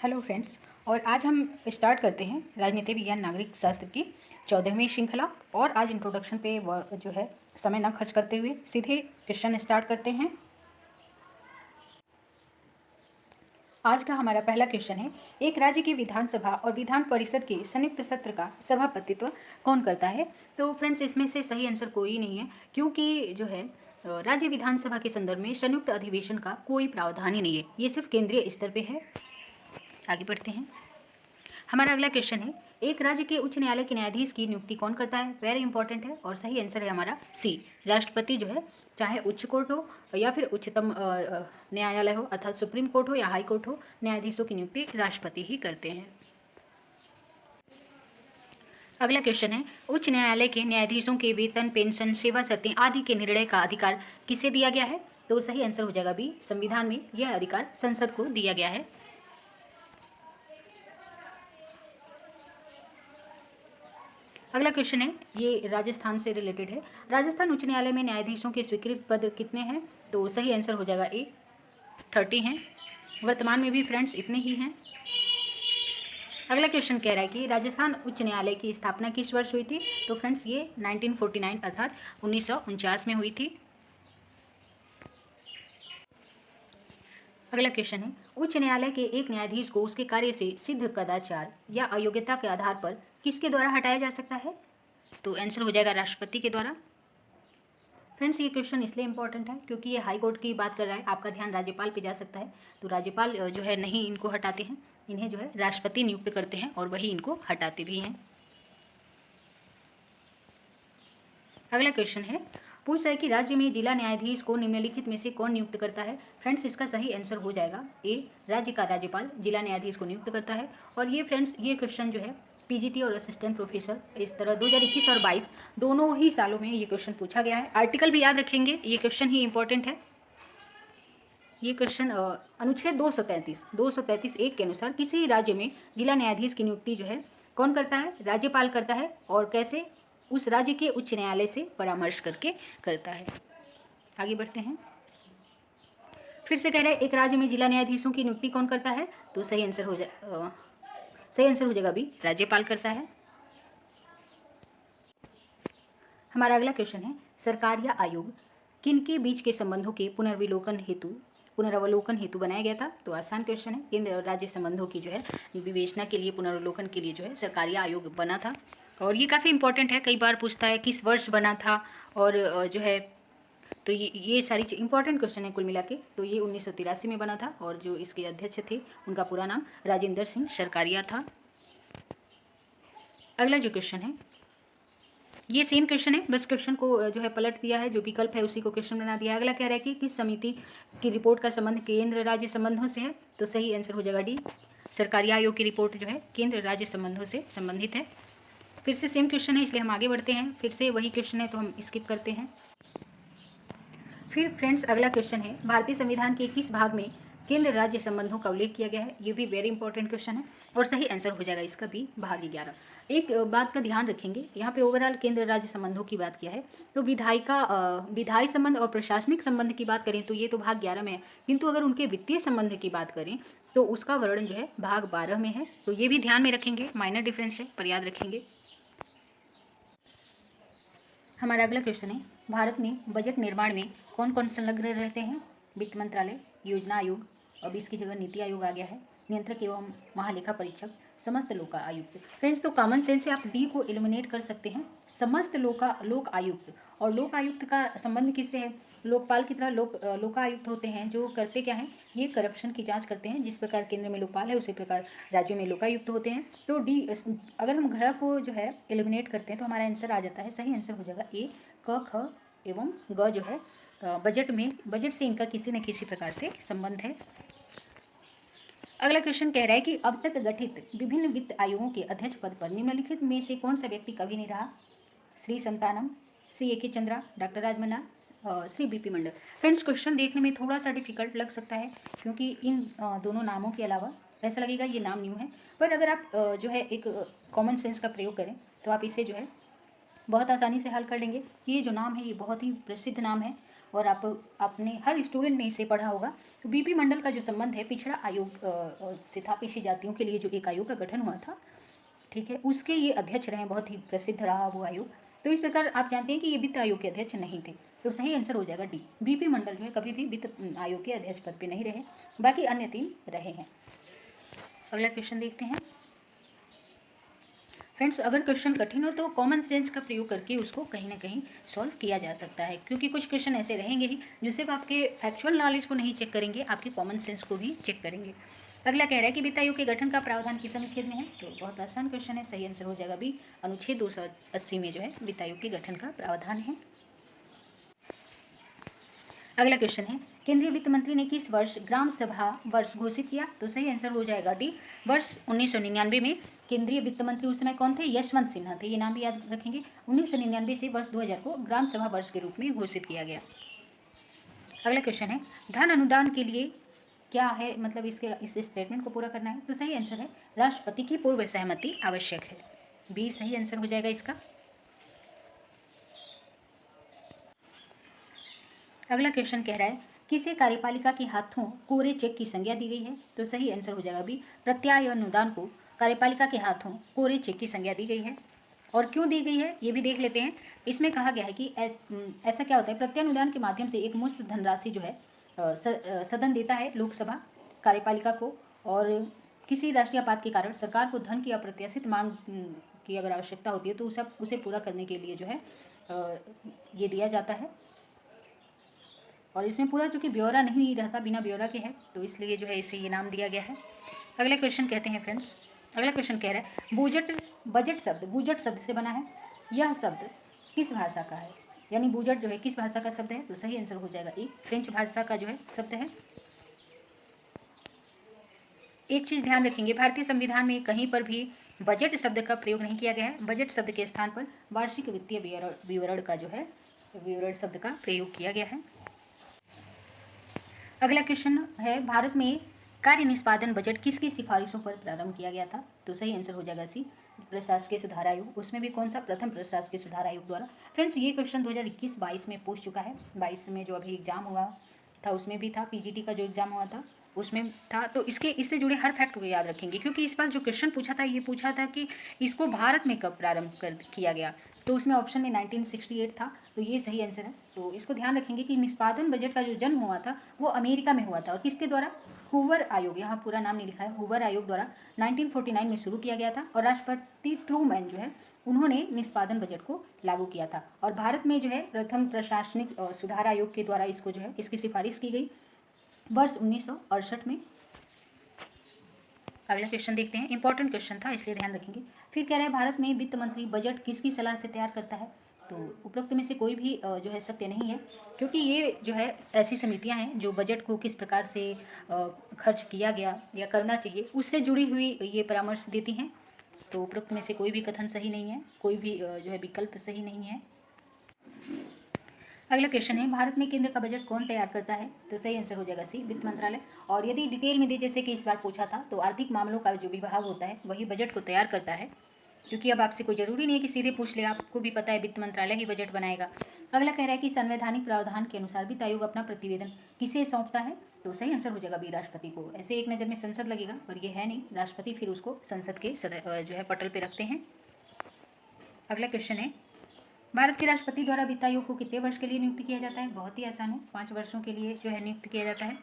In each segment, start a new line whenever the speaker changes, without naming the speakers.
Hello friends. और आज हम स्टार्ट करते हैं राजनीति विज्ञान नागरिक शास्त्र की 14वीं श्रृंखला। और आज इंट्रोडक्शन पे जो है समय ना खर्च करते हुए सीधे क्वेश्चन स्टार्ट करते हैं। आज का हमारा पहला क्वेश्चन है, एक राज्य की विधानसभा और विधान परिषद के संयुक्त सत्र का सभापतित्व कौन करता है। तो फ्रेंड्स इसमें से सही आंसर कोई नहीं है, क्योंकि जो है राज्य विधानसभा के संदर्भ में संयुक्त अधिवेशन का कोई प्रावधान ही नहीं है, ये सिर्फ केंद्रीय स्तर पे है। आगे बढ़ते हैं। हमारा अगला क्वेश्चन है, एक राज्य के उच्च न्यायालय के न्यायाधीश की नियुक्ति कौन करता है। वेरी इंपॉर्टेंट है और सही आंसर है हमारा सी, राष्ट्रपति जो है, चाहे उच्च कोर्ट हो या फिर उच्चतम न्यायालय हो अर्थात सुप्रीम कोर्ट हो या हाई कोर्ट हो, न्यायाधीशों की नियुक्ति राष्ट्रपति ही करते हैं। अगला क्वेश्चन है, उच्च न्यायालय के न्यायाधीशों के वेतन, पेंशन, सेवा शर्तें आदि के निर्णय का अधिकार किसे दिया गया है। तो सही आंसर हो जाएगा बी, संविधान में यह अधिकार संसद को दिया गया है। अगला क्वेश्चन है, ये राजस्थान से रिलेटेड है। राजस्थान उच्च न्यायालय में न्यायाधीशों के स्वीकृत पद कितने हैं। तो सही आंसर हो जाएगा ए, 30 हैं। वर्तमान में भी फ्रेंड्स इतने ही हैं। अगला क्वेश्चन कह रहा है कि राजस्थान उच्च न्यायालय की स्थापना किस वर्ष हुई थी। तो फ्रेंड्स ये 1949 अर्थात 1949 में हुई थी। अगला क्वेश्चन है, उच्च न्यायालय के एक न्यायाधीश को उसके कार्य से सिद्ध कदाचार या अयोग्यता के आधार पर किसके द्वारा हटाया जा सकता है। तो आंसर हो जाएगा राष्ट्रपति के द्वारा। फ्रेंड्स ये क्वेश्चन इसलिए इंपॉर्टेंट है क्योंकि ये हाई कोर्ट की बात कर रहा है, आपका ध्यान राज्यपाल पे जा सकता है। तो राज्यपाल जो है नहीं इनको हटाते हैं, इन्हें जो है राष्ट्रपति नियुक्त करते हैं और वही इनको हटाते भी हैं। अगला क्वेश्चन है, पूछ रहा है कि राज्य में जिला न्यायाधीश को निम्नलिखित में से कौन नियुक्त करता है। फ्रेंड्स इसका सही आंसर हो जाएगा ए, राज्य का राज्यपाल जिला न्यायाधीश को नियुक्त करता है। और ये फ्रेंड्स ये क्वेश्चन जो है पीजीटी और असिस्टेंट प्रोफेसर इस तरह 2021 और 22 दोनों ही सालों में ये क्वेश्चन पूछा गया है। आर्टिकल भी याद रखेंगे, ये क्वेश्चन ही इंपॉर्टेंट है। ये क्वेश्चन अनुच्छेद 233 1 के अनुसार किसी राज्य में जिला न्यायाधीश की नियुक्ति जो है कौन करता है, राज्यपाल करता है। और कैसे, उस राज्य के उच्च न्यायालय से परामर्श करके करता है। आगे बढ़ते हैं। फिर से कह रहे हैं, एक राज्य में जिला न्यायाधीशों की नियुक्ति कौन करता है। तो सही आंसर हो जाएगा भी, राज्यपाल करता है। हमारा अगला क्वेश्चन है, सरकार या आयोग किनके बीच के संबंधों के पुनरावलोकन हेतु बनाया गया था। तो आसान क्वेश्चन है, केंद्र और राज्य संबंधों की जो है विवेचना के लिए, पुनरावलोकन के लिए जो है सरकारी आयोग बना था। और ये काफ़ी इंपॉर्टेंट है, कई बार पूछता है किस वर्ष बना था और जो है तो ये सारी इंपॉर्टेंट क्वेश्चन है कुल मिला के। तो ये 1983 में बना था और जो इसके अध्यक्ष थे उनका पूरा नाम राजेंद्र सिंह सरकारिया था। अगला जो क्वेश्चन है ये सेम क्वेश्चन है, बस क्वेश्चन को जो है पलट दिया है, जो विकल्प है उसी को क्वेश्चन बना दिया है। अगला कह रहा है कि किस समिति की रिपोर्ट का संबंध केंद्र राज्य संबंधों से है। तो सही आंसर हो जाएगा डी, सरकारी आयोग की रिपोर्ट जो है केंद्र राज्य संबंधों से संबंधित है। फिर से सेम क्वेश्चन है इसलिए हम आगे बढ़ते हैं, फिर से वही क्वेश्चन है तो हम स्किप करते हैं। फिर फ्रेंड्स अगला क्वेश्चन है, भारतीय संविधान के किस भाग में केंद्र राज्य संबंधों का उल्लेख किया गया है। ये भी वेरी इंपॉर्टेंट क्वेश्चन है और सही आंसर हो जाएगा इसका भी, भाग 11। एक बात का ध्यान रखेंगे, यहाँ पे ओवरऑल केंद्र राज्य संबंधों की बात किया है, तो विधायी संबंध और प्रशासनिक संबंध की बात करें तो ये तो भाग 11 में है, किंतु अगर उनके वित्तीय संबंध की बात करें तो उसका वर्णन जो है भाग 12 में है। तो ये भी ध्यान में रखेंगे, माइनर डिफरेंस है पर याद रखेंगे। हमारा अगला क्वेश्चन है, भारत में बजट निर्माण में कौन कौन संलग्न रहते हैं। वित्त मंत्रालय, योजना आयोग, अब इसकी जगह नीति आयोग आ गया है, नियंत्रक एवं महालेखा परीक्षक, समस्त लोक आयुक्त। फ्रेंड्स तो कॉमन सेंस से आप डी को एलिमिनेट कर सकते हैं, समस्त लोक आयुक्त। और लोक आयुक्त का संबंध किससे है, लोकपाल की तरह लोकायुक्त होते हैं जो करते क्या हैं, ये करप्शन की जांच करते हैं। जिस प्रकार केंद्र में लोकपाल है उसी प्रकार राज्यों में लोकायुक्त होते हैं। तो डी, अगर हम घ को जो है एलिमिनेट करते हैं तो हमारा आंसर आ जाता है, सही आंसर हो जाएगा ए, क, ख एवं ग जो है बजट से इनका किसी न किसी प्रकार से संबंध है। अगला क्वेश्चन कह रहा है कि अब तक गठित विभिन्न वित्त आयोगों के अध्यक्ष पद पर निम्नलिखित में से कौन सा व्यक्ति कभी नहीं रहा। श्री संतानम, श्री ए के चंद्रा, डॉक्टर राजमन्ना, श्री बीपी मंडल। फ्रेंड्स क्वेश्चन देखने में थोड़ा सा डिफिकल्ट लग सकता है क्योंकि इन दोनों नामों के अलावा ऐसा लगेगा ये नाम न्यू है, पर अगर आप जो है एक कॉमन सेंस का प्रयोग करें तो आप इसे जो है बहुत आसानी से हल कर लेंगे कि ये जो नाम है ये बहुत ही प्रसिद्ध नाम है और आप आपने हर स्टूडेंट ने इसे पढ़ा होगा। तो बीपी मंडल का जो संबंध है पिछड़ा आयोग से था, पिछड़ी जातियों के लिए जो एक आयोग का गठन हुआ था, ठीक है, उसके ये अध्यक्ष रहे, बहुत ही प्रसिद्ध रहा वो आयोग। तो इस प्रकार आप जानते हैं कि ये वित्त आयोग के अध्यक्ष नहीं थे, तो सही आंसर हो जाएगा डी। बीपी मंडल जो है कभी भी वित्त आयोग के अध्यक्ष पद पे नहीं रहे, बाकी अन्य 3 रहे हैं। अगला क्वेश्चन देखते हैं फ्रेंड्स। अगर क्वेश्चन कठिन हो तो कॉमन सेंस का प्रयोग करके उसको कहीं ना कहीं सॉल्व किया जा सकता है, क्योंकि कुछ क्वेश्चन ऐसे रहेंगे ही जो सिर्फ आपके फैक्चुअल नॉलेज को नहीं चेक करेंगे, आपके कॉमन सेंस को भी चेक करेंगे। अगला कह रहा है कि वित्त आयोग के गठन का प्रावधान किस अनुच्छेद में है, तो बहुत आसान क्वेश्चन है, सही आंसर हो जाएगा बी। अनुच्छेद 280 में जो है वित्त आयोग के गठन का प्रावधान है। अगला क्वेश्चन है, केंद्रीय वित्त मंत्री ने किस वर्ष ग्राम सभा वर्ष घोषित किया, तो सही आंसर हो जाएगा डी। वर्ष 1999 में केंद्रीय वित्त मंत्री उस समय कौन थे, यशवंत सिन्हा थे, ये नाम भी याद रखेंगे। 1999 से वर्ष 2000 को ग्राम सभा वर्ष के रूप में घोषित किया गया। अगला क्वेश्चन है, धन अनुदान के लिए क्या है, मतलब इस स्टेटमेंट को पूरा करना है, तो सही आंसर है राष्ट्रपति की पूर्व सहमति आवश्यक है, बी सही आंसर हो जाएगा इसका। अगला क्वेश्चन कह रहा है, किसे कार्यपालिका के हाथों कोरे चेक की संज्ञा दी गई है, तो सही आंसर हो जाएगा बी। प्रत्याय अनुदान को कार्यपालिका के हाथों कोरे चेक की संज्ञा दी गई है, और क्यों दी गई है ये भी देख लेते हैं। इसमें कहा गया है कि ऐसा क्या होता है, प्रत्यानुदान के माध्यम से एक मुश्त धनराशि जो है सदन देता है लोकसभा कार्यपालिका को, और किसी राष्ट्रीय आपात के कारण सरकार को धन की अप्रत्याशित मांग की अगर आवश्यकता होती है तो उसे पूरा करने के लिए जो है ये दिया जाता है। और इसमें पूरा चूँकि ब्यौरा नहीं रहता, बिना ब्यौरा के है, तो इसलिए जो है इसे ये नाम दिया गया है। अगला क्वेश्चन कहते हैं फ्रेंड्स, अगला क्वेश्चन कह रहा है, बजट शब्द से बना है, यह शब्द किस भाषा का है, यानी बजट जो है किस भाषा का शब्द है, तो सही आंसर हो जाएगा ए, फ्रेंच भाषा का जो है शब्द है। एक चीज़ ध्यान रखेंगे, भारतीय संविधान में कहीं पर भी बजट शब्द का प्रयोग नहीं किया गया है, बजट शब्द के स्थान पर वार्षिक वित्तीय विवरण का जो है विवरण शब्द का प्रयोग किया गया है। अगला क्वेश्चन है, भारत में कार्य निष्पादन बजट किसकी सिफारिशों पर प्रारंभ किया गया था, तो सही आंसर हो जाएगा सी, प्रशासकीय सुधार आयोग, उसमें भी कौन सा, प्रथम प्रशासकीय सुधार आयोग द्वारा। फ्रेंड्स ये क्वेश्चन 2021-22 में पूछ चुका है, 22 में जो अभी एग्जाम हुआ था उसमें भी था, पीजीटी का जो एग्जाम हुआ था उसमें था, तो इससे जुड़े हर फैक्ट को याद रखेंगे, क्योंकि इस बार जो क्वेश्चन पूछा था ये पूछा था कि इसको भारत में कब प्रारंभ किया गया, तो उसमें ऑप्शन में 1968 था, तो ये सही आंसर है। तो इसको ध्यान रखेंगे कि निष्पादन बजट का जो जन्म हुआ था वो अमेरिका में हुआ था, और किसके द्वारा, हूवर आयोग, यहाँ पूरा नाम नहीं लिखा है, हूवर आयोग द्वारा 1949 में शुरू किया गया था, और राष्ट्रपति ट्रूमैन जो है उन्होंने निष्पादन बजट को लागू किया था, और भारत में जो है प्रथम प्रशासनिक सुधार आयोग के द्वारा इसको जो है इसकी सिफारिश की गई वर्ष 1968 में। अगला क्वेश्चन देखते हैं, इंपॉर्टेंट क्वेश्चन था इसलिए ध्यान रखेंगे। फिर कह रहे हैं, भारत में वित्त मंत्री बजट किसकी सलाह से तैयार करता है, तो उपरोक्त में से कोई भी जो है सत्य नहीं है, क्योंकि ये जो है ऐसी समितियां हैं जो बजट को किस प्रकार से खर्च किया गया या करना चाहिए उससे जुड़ी हुई ये परामर्श देती हैं, तो उपरोक्त में से कोई भी कथन सही नहीं है, कोई भी जो है विकल्प सही नहीं है। अगला क्वेश्चन है, भारत में केंद्र का बजट कौन तैयार करता है, तो सही आंसर हो जाएगा सी, वित्त मंत्रालय। और यदि डिटेल में दे, जैसे कि इस बार पूछा था, तो आर्थिक मामलों का जो विभाग होता है वही बजट को तैयार करता है, क्योंकि अब आपसे कोई जरूरी नहीं है कि सीधे पूछ ले, आपको भी पता है वित्त मंत्रालय ही बजट बनाएगा। अगला कह रहा है कि संवैधानिक प्रावधान के अनुसार वित्त आयोग अपना प्रतिवेदन किसे सौंपता है, तो सही आंसर हो जाएगा बी, राष्ट्रपति को। ऐसे एक नज़र में संसद लगेगा पर ये है नहीं, राष्ट्रपति फिर उसको संसद के जो है पटल पे रखते हैं। अगला क्वेश्चन है, भारत के राष्ट्रपति द्वारा वित्त आयोग को कितने वर्ष के लिए नियुक्त किया जाता है, बहुत ही आसान है, 5 वर्षों के लिए जो है नियुक्त किया जाता है।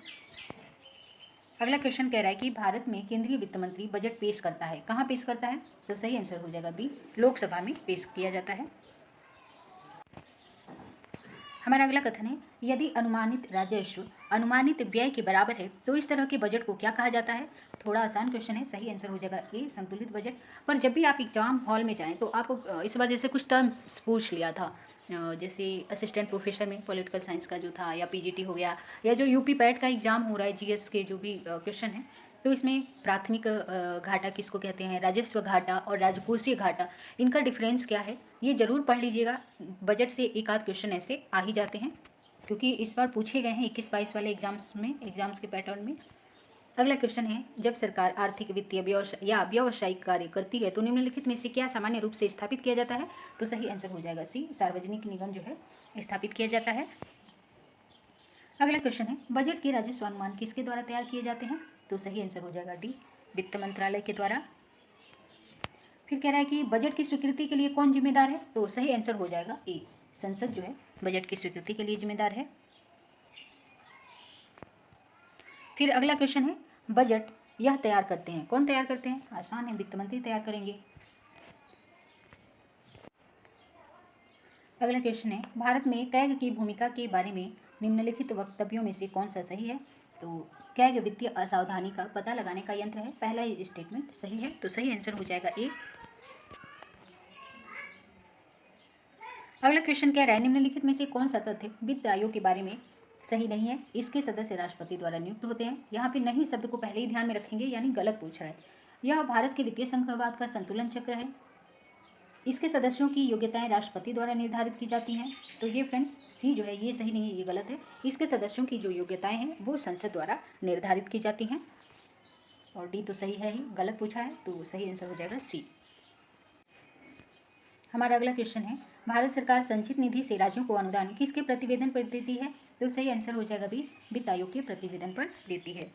अगला क्वेश्चन कह रहा है कि भारत में केंद्रीय वित्त मंत्री बजट पेश करता है, कहाँ पेश करता है, तो सही आंसर हो जाएगा बी, लोकसभा में पेश किया जाता है। हमारा अगला कथन है, यदि अनुमानित राजस्व अनुमानित व्यय के बराबर है तो इस तरह के बजट को क्या कहा जाता है, थोड़ा आसान क्वेश्चन है, सही आंसर हो जाएगा ए, संतुलित बजट। पर जब भी आप एग्जाम हॉल में जाएं तो आप इस बार जैसे कुछ टर्म्स पूछ लिया था, जैसे असिस्टेंट प्रोफेसर में पॉलिटिकल साइंस का जो था, या पीजीटी हो गया, या जो यूपी पैट का एग्जाम हो रहा है जीएस के जो भी क्वेश्चन है, तो इसमें प्राथमिक घाटा किसको कहते हैं, राजस्व घाटा और राजकोषीय घाटा, इनका डिफरेंस क्या है ये जरूर पढ़ लीजिएगा। बजट से एक आध क्वेश्चन ऐसे आ ही जाते हैं, क्योंकि इस बार पूछे गए हैं 21-22 वाले एग्जाम्स के पैटर्न में। अगला क्वेश्चन है, जब सरकार आर्थिक, वित्तीय या व्यावसायिक कार्य करती है तो निम्नलिखित में से क्या सामान्य रूप से स्थापित किया जाता है, तो सही आंसर हो जाएगा सी, सार्वजनिक निगम जो है स्थापित किया जाता है। अगला क्वेश्चन है, बजट के राजस्व अनुमान किसके द्वारा तैयार किए जाते हैं? तो सही आंसर हो जाएगा डी, वित्त मंत्रालय के द्वारा। फिर कह रहा है कि बजट की स्वीकृति के लिए कौन जिम्मेदार है? तो सही आंसर हो जाएगा ए, संसद जो है बजट की स्वीकृति के लिए जिम्मेदार है। फिर अगला क्वेश्चन है, बजट यह तैयार करते हैं, कौन तैयार करते हैं? आसान है, वित्त मंत्री तैयार करेंगे। अगला क्वेश्चन है, भारत में कैग की भूमिका के बारे में निम्नलिखित वक्तव्यों में से कौन सा सही है? तो कैग वित्तीय असावधानी का पता लगाने का यंत्र है, पहला ही स्टेटमेंट सही है, तो सही आंसर हो जाएगा ए। अगला क्वेश्चन कह रहा है, निम्नलिखित में से कौन सा तथ्य वित्त आयोग के बारे में सही नहीं है? इसके सदस्य राष्ट्रपति द्वारा नियुक्त होते हैं। यहाँ पे नहीं शब्द को पहले ही ध्यान में रखेंगे, यानी गलत पूछ रहा है। यह भारत के वित्तीय संघवाद का संतुलन चक्र है। इसके सदस्यों की योग्यताएं राष्ट्रपति द्वारा निर्धारित की जाती हैं। तो ये फ्रेंड्स सी जो है ये सही नहीं है, ये गलत है। इसके सदस्यों की जो योग्यताएं हैं वो संसद द्वारा निर्धारित की जाती हैं। और डी तो सही है ही, गलत पूछा है, तो सही आंसर हो जाएगा सी। हमारा अगला क्वेश्चन है, भारत सरकार संचित निधि से राज्यों को अनुदान किसके प्रतिवेदन पर देती है? तो सही आंसर हो जाएगा बी, वित्त आयोग के प्रतिवेदन पर देती है।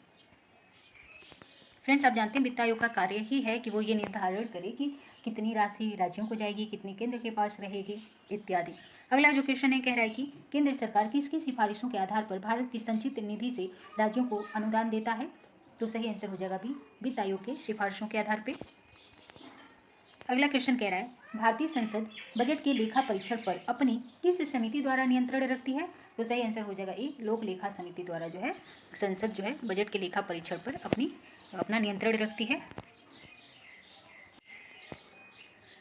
फ्रेंड्स आप जानते हैं वित्त आयोग का कार्य ही है कि वो ये निर्धारण करे कि कितनी राशि राज्यों को जाएगी, कितनी केंद्र के पास रहेगी इत्यादि। अगला जो क्वेश्चन है कह रहा है कि केंद्र सरकार किसकी सिफारिशों के आधार पर भारत की संचित निधि से राज्यों को अनुदान देता है? तो सही आंसर हो जाएगा बी, वित्त आयोग के सिफारिशों के आधार पर। अगला क्वेश्चन कह रहा है, भारतीय संसद बजट के लेखा परीक्षण पर अपनी किस समिति द्वारा नियंत्रण रखती है? तो सही आंसर हो जाएगा ए, लोक लेखा समिति द्वारा जो है संसद जो है बजट के लेखा परीक्षण पर अपना नियंत्रण रखती है।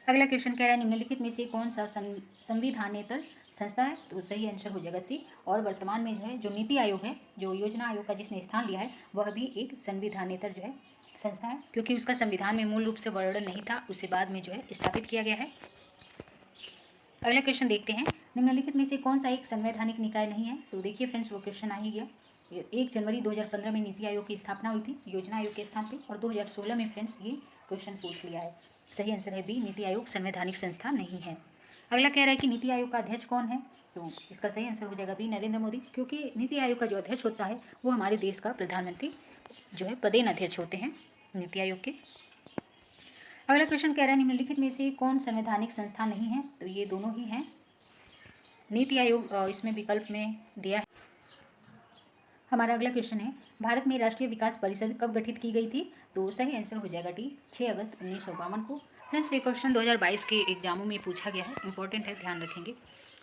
अगला क्वेश्चन कह रहा है, निम्नलिखित में से कौन सा संविधानेतर संस्था है? तो सही आंसर हो जाएगा सी। और वर्तमान में जो है जो नीति आयोग है, जो योजना आयोग का जिसने स्थान लिया है, वह भी एक संविधानेतर जो है संस्था है, क्योंकि उसका संविधान में मूल रूप से वर्णन नहीं था, उसे बाद में जो है स्थापित किया गया है। अगला क्वेश्चन देखते हैं, निम्नलिखित में से कौन सा एक संवैधानिक निकाय नहीं है? तो देखिए फ्रेंड्स वो क्वेश्चन आ ही गया। 1 जनवरी 2015 में नीति आयोग की स्थापना हुई थी योजना आयोग के स्थान पे, और 2016 में फ्रेंड्स ये क्वेश्चन पूछ लिया है। सही आंसर है बी, नीति आयोग संवैधानिक संस्था नहीं है। अगला कह रहा है कि नीति आयोग का अध्यक्ष कौन है? तो इसका सही आंसर हो जाएगा बी, नरेंद्र मोदी, क्योंकि नीति आयोग का जो अध्यक्ष होता है वो हमारे देश का प्रधानमंत्री जो है पदेन अध्यक्ष होते हैं नीति आयोग के। अगला क्वेश्चन कह रहा है, निम्नलिखित में से कौन संवैधानिक संस्था नहीं है? तो ये दोनों ही हैं। नीति आयोग इसमें विकल्प में दिया है। हमारा अगला क्वेश्चन है, भारत में राष्ट्रीय विकास परिषद कब गठित की गई थी? तो सही आंसर हो जाएगा डी, 6 अगस्त 1952 को। फ्रेंड्स ये क्वेश्चन 2022 के एग्जामों में पूछा गया है, इंपॉर्टेंट है, ध्यान रखेंगे।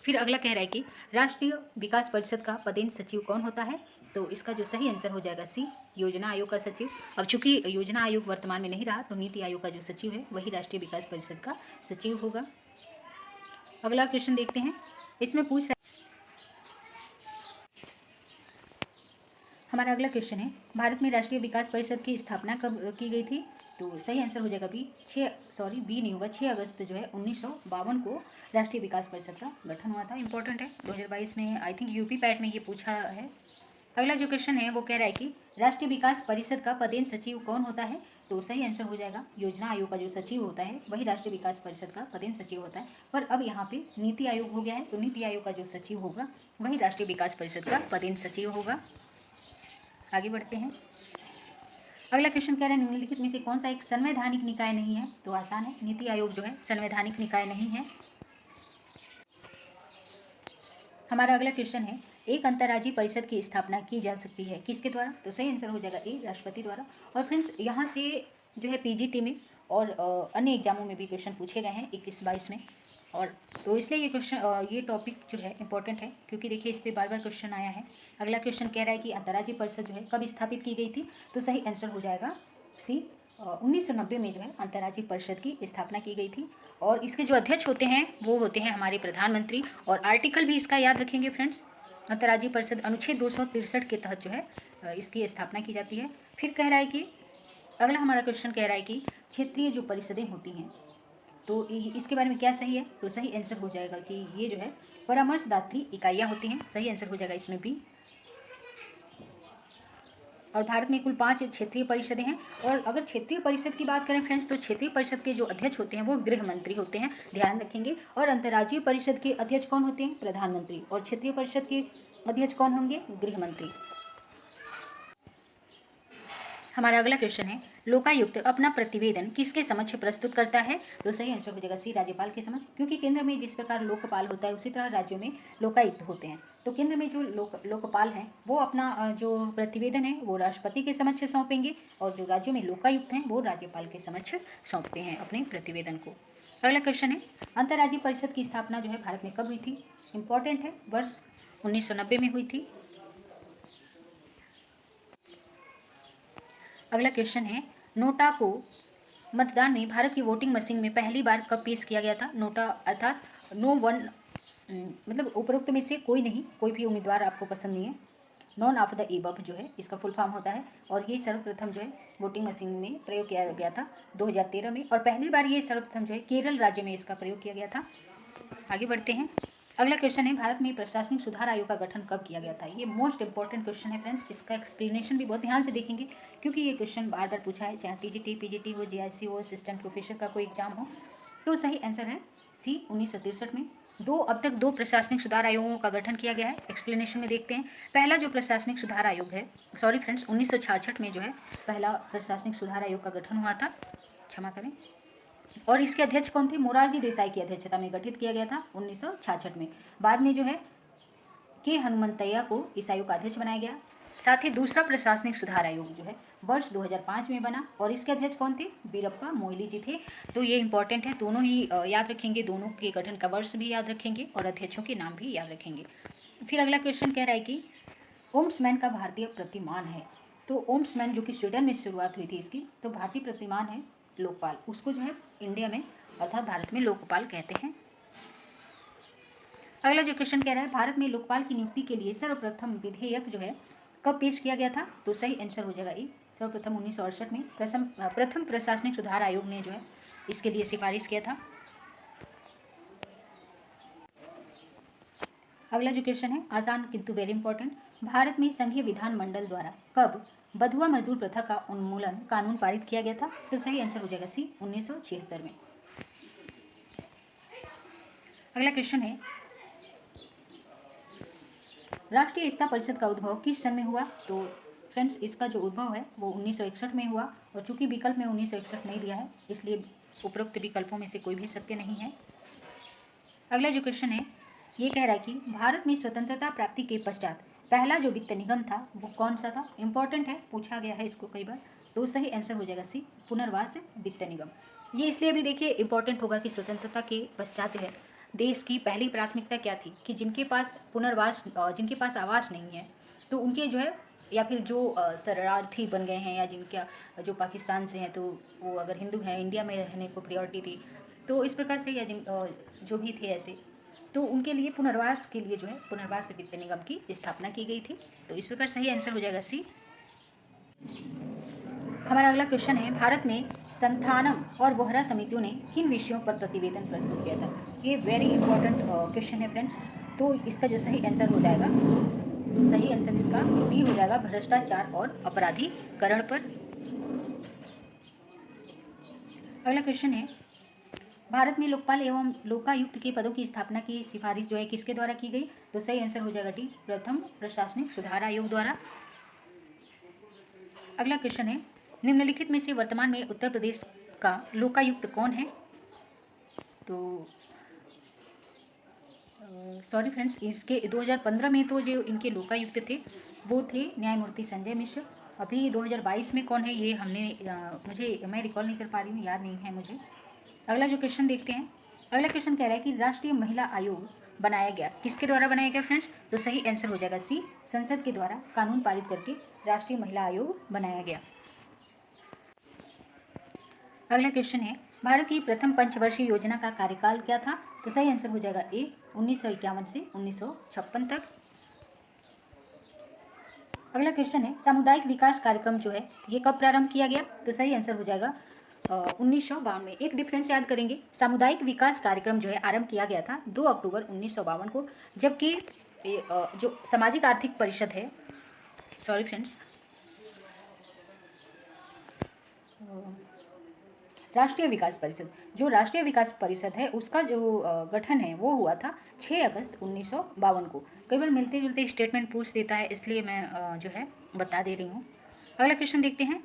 फिर अगला कह रहा है कि राष्ट्रीय विकास परिषद का पदेन सचिव कौन होता है? तो इसका जो सही आंसर हो जाएगा सी, योजना आयोग का सचिव। अब चूंकि योजना आयोग वर्तमान में नहीं रहा, तो नीति आयोग का जो सचिव है वही राष्ट्रीय विकास परिषद का सचिव होगा। अगला क्वेश्चन देखते हैं, इसमें पूछ रहा है, हमारा अगला क्वेश्चन है, भारत में राष्ट्रीय विकास परिषद की स्थापना कब की गई थी? तो सही आंसर हो जाएगा बी, 6 अगस्त जो है 1952 को राष्ट्रीय विकास परिषद का गठन हुआ था। इंपॉर्टेंट है, 2022 में आई थिंक यूपी पैट में ये पूछा है। अगला जो क्वेश्चन है वो कह रहा है कि राष्ट्रीय विकास परिषद का पदेन सचिव कौन होता है? तो सही आंसर हो जाएगा, योजना आयोग का जो सचिव होता है वही राष्ट्रीय विकास परिषद का पदेन सचिव होता है। पर अब यहाँ पे नीति आयोग हो गया है, तो नीति आयोग का जो सचिव होगा वही राष्ट्रीय विकास परिषद का पदेन सचिव होगा। आगे बढ़ते हैं। अगला क्वेश्चन कह रहा है, निम्नलिखित में से कौन सा एक संवैधानिक निकाय नहीं है? तो आसान है, नीति आयोग जो है संवैधानिक निकाय नहीं है। हमारा अगला क्वेश्चन है, एक अंतर्राज्यीय परिषद की स्थापना की जा सकती है किसके द्वारा? तो सही आंसर हो जाएगा ए, राष्ट्रपति द्वारा। और फ्रेंड्स यहाँ से जो है पीजीटी में और अन्य एग्जामों में भी क्वेश्चन पूछे गए हैं 21-22 में, और तो इसलिए ये क्वेश्चन ये टॉपिक जो है इंपॉर्टेंट है, क्योंकि देखिए इस पर बार बार क्वेश्चन आया है। अगला क्वेश्चन कह रहा है कि अंतर्राज्यीय परिषद जो है कब स्थापित की गई थी? तो सही आंसर हो जाएगा सी, 1990 में जो है अंतर्राज्यीय परिषद की स्थापना की गई थी। और इसके जो अध्यक्ष होते हैं वो होते हैं हमारे प्रधानमंत्री, और आर्टिकल भी इसका याद रखेंगे फ्रेंड्स, अंतर्राज्यीय परिषद अनुच्छेद 263 के तहत जो है इसकी स्थापना की जाती है। फिर कह रहा है कि अगला हमारा क्वेश्चन कह रहा है कि क्षेत्रीय जो परिषदें होती हैं तो इसके बारे में क्या सही है? तो सही आंसर हो जाएगा कि ये जो है परामर्शदात्री इकाइयाँ होती हैं। सही आंसर हो जाएगा इसमें भी। और भारत में कुल 5 क्षेत्रीय परिषदें हैं। और अगर क्षेत्रीय परिषद की बात करें फ्रेंड्स, तो क्षेत्रीय परिषद के जो अध्यक्ष होते हैं वो गृह मंत्री होते हैं, ध्यान रखेंगे। और अंतर्राज्यीय परिषद के अध्यक्ष कौन होते हैं? प्रधानमंत्री। और क्षेत्रीय परिषद के अध्यक्ष कौन होंगे? गृह मंत्री। हमारा अगला क्वेश्चन है, लोकायुक्त अपना प्रतिवेदन किसके समक्ष प्रस्तुत करता है? तो सही आंसर हो जाएगा सी, राज्यपाल के समक्ष, क्योंकि केंद्र में जिस प्रकार लोकपाल होता है उसी तरह राज्यों में लोकायुक्त होते हैं। तो केंद्र में जो लोकपाल हैं वो अपना जो प्रतिवेदन है वो राष्ट्रपति के समक्ष सौंपेंगे, और जो राज्यों में लोकायुक्त हैं वो राज्यपाल के समक्ष सौंपते हैं अपने प्रतिवेदन को। अगला क्वेश्चन है, अंतर्राज्यीय परिषद की स्थापना जो है भारत में कब हुई थी? इंपॉर्टेंट है, वर्ष 1990 में हुई थी। अगला क्वेश्चन है, नोटा को मतदान में भारत की वोटिंग मशीन में पहली बार कब पेश किया गया था? नोटा अर्थात नो वन, मतलब उपरोक्त में से कोई नहीं, कोई भी उम्मीदवार आपको पसंद नहीं है, नॉन ऑफ द एबव जो है इसका फुल फॉर्म होता है। और ये सर्वप्रथम जो है वोटिंग मशीन में प्रयोग किया गया था 2013 में, और पहली बार ये सर्वप्रथम जो है केरल राज्य में इसका प्रयोग किया गया था। आगे बढ़ते हैं। अगला क्वेश्चन है, भारत में प्रशासनिक सुधार आयोग का गठन कब किया गया था? ये मोस्ट इंपॉर्टेंट क्वेश्चन है फ्रेंड्स, इसका एक्सप्लेनेशन भी बहुत ध्यान से देखेंगे, क्योंकि ये क्वेश्चन बार बार पूछा है, चाहे टीजीटी, पीजीटी हो, जीआईसी हो, असिस्टेंट प्रोफेसर का कोई एग्जाम हो। तो सही आंसर है सी, 1963 में। अब तक दो प्रशासनिक सुधार आयोगों का गठन किया गया है। एक्सप्लेनेशन में देखते हैं। पहला जो प्रशासनिक सुधार आयोग है, सॉरी फ्रेंड्स, 1966 में जो है पहला प्रशासनिक सुधार आयोग का गठन हुआ था, क्षमा करें, और इसके अध्यक्ष कौन थे? मोरारजी देसाई की अध्यक्षता में गठित किया गया था 1966 में। बाद में जो है के हनुमंतैया को इस आयोग का अध्यक्ष बनाया गया। साथ ही दूसरा प्रशासनिक सुधार आयोग जो है वर्ष 2005 में बना, और इसके अध्यक्ष कौन थे? वीरप्पा मोइली जी थे। तो ये इंपॉर्टेंट है, दोनों ही याद रखेंगे, दोनों के गठन का वर्ष भी याद रखेंगे और अध्यक्षों के नाम भी याद रखेंगे। फिर अगला क्वेश्चन कह रहा है कि ओम्समैन का भारतीय प्रतिमान है। तो ओम्समैन जो कि स्वीडन में शुरुआत हुई थी इसकी, तो भारतीय प्रतिमान है लोकपाल, उसको जो है इंडिया में अर्थात भारत में लोकपाल कहते हैं। अगला जो क्वेश्चन कह रहा है, भारत में लोकपाल की नियुक्ति के लिए सर्वप्रथम विधेयक जो है कब पेश किया गया था? तो सही आंसर हो जाएगा ए, सर्वप्रथम 1968 में प्रथम प्रशासनिक सुधार आयोग ने जो है इसके लिए सिफारिश किया था। अगला जो क्वेश्चन है, आसान किंतु वेरी इंपॉर्टेंट, भारत में संघीय विधानमंडल द्वारा कब बधुआ मजदूर प्रथा का उन्मूलन कानून पारित किया गया था? तो सही आंसर हो जाएगा सी, 1976 में। अगला क्वेश्चन है, राष्ट्रीय एकता परिषद का उद्भव किस सन में हुआ? तो फ्रेंड्स इसका जो उद्भव है वो 1961 में हुआ, और चूंकि विकल्प में 1961 नहीं दिया है इसलिए उपरोक्त विकल्पों में से कोई भी सत्य नहीं है। अगला जो क्वेश्चन है ये कह रहा है कि भारत में स्वतंत्रता प्राप्ति के पश्चात पहला जो वित्त निगम था वो कौन सा था? इंपॉर्टेंट है, पूछा गया है इसको कई बार। तो सही आंसर हो जाएगा सी, पुनर्वास वित्त निगम। ये इसलिए भी देखिए इंपॉर्टेंट होगा कि स्वतंत्रता के पश्चात जो है देश की पहली प्राथमिकता क्या थी कि जिनके पास पुनर्वास, जिनके पास आवास नहीं है तो उनके जो है, या फिर जो शरणार्थी बन गए हैं, या जिनका जो पाकिस्तान से हैं तो वो अगर हिंदू हैं इंडिया में रहने को प्रायोरिटी थी, तो इस प्रकार से, या जिन जो भी थे ऐसे, तो उनके लिए पुनर्वास के लिए जो है पुनर्वास वित्त निगम की स्थापना की गई थी। तो इस प्रकार सही आंसर हो जाएगा सी। हमारा अगला क्वेश्चन है, भारत में संथानम और वोहरा समितियों ने किन विषयों पर प्रतिवेदन प्रस्तुत किया था? ये वेरी इंपॉर्टेंट क्वेश्चन है फ्रेंड्स। तो इसका जो सही आंसर हो जाएगा, सही आंसर इसका बी हो जाएगा, भ्रष्टाचार और अपराधीकरण पर। अगला क्वेश्चन है, भारत में लोकपाल एवं लोकायुक्त के पदों की स्थापना की सिफारिश जो है किसके द्वारा की गई? तो सही आंसर हो जाएगा डी, प्रथम प्रशासनिक सुधार आयोग द्वारा। अगला क्वेश्चन है, निम्नलिखित में से वर्तमान में उत्तर प्रदेश का लोकायुक्त कौन है? तो सॉरी फ्रेंड्स, इसके 2015 में तो जो इनके लोकायुक्त थे वो थे न्यायमूर्ति संजय मिश्र। अभी 2022 में कौन है ये मैं रिकॉल नहीं कर पा रही हूँ, याद नहीं है मुझे। अगला जो क्वेश्चन देखते हैं। अगला क्वेश्चन कह रहा है कि राष्ट्रीय महिला आयोग बनाया गया, किसके द्वारा बनाया गया फ्रेंड्स? तो सही आंसर हो जाएगा सी, संसद के द्वारा कानून पारित करके राष्ट्रीय महिला आयोग बनाया गया। अगला क्वेश्चन है, भारत की प्रथम पंचवर्षीय योजना का कार्यकाल क्या था? तो सही आंसर हो जाएगा ए, 1951 से 1956 तक। अगला क्वेश्चन है, सामुदायिक विकास कार्यक्रम जो है ये कब प्रारंभ किया गया? तो सही आंसर हो जाएगा 1952 में। एक डिफरेंस याद करेंगे, सामुदायिक विकास कार्यक्रम जो है आरंभ किया गया था 2 अक्टूबर 1952 को, जबकि जो सामाजिक आर्थिक परिषद है, सॉरी फ्रेंड्स, राष्ट्रीय विकास परिषद, जो राष्ट्रीय विकास परिषद है उसका जो गठन है वो हुआ था 6 अगस्त 1952 को। कई बार मिलते जुलते स्टेटमेंट पूछ देता है, इसलिए मैं जो है बता दे रही हूँ। अगला क्वेश्चन देखते हैं।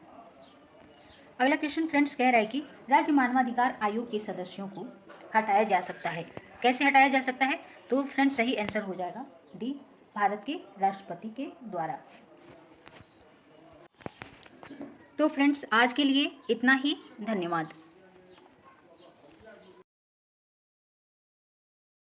अगला क्वेश्चन फ्रेंड्स कह रहा है कि राज्य मानवाधिकार आयोग के सदस्यों को हटाया जा सकता है। कैसे हटाया जा सकता है? तो फ्रेंड्स सही आंसर हो जाएगा डी, भारत के राष्ट्रपति के द्वारा। तो फ्रेंड्स आज के लिए इतना ही, धन्यवाद।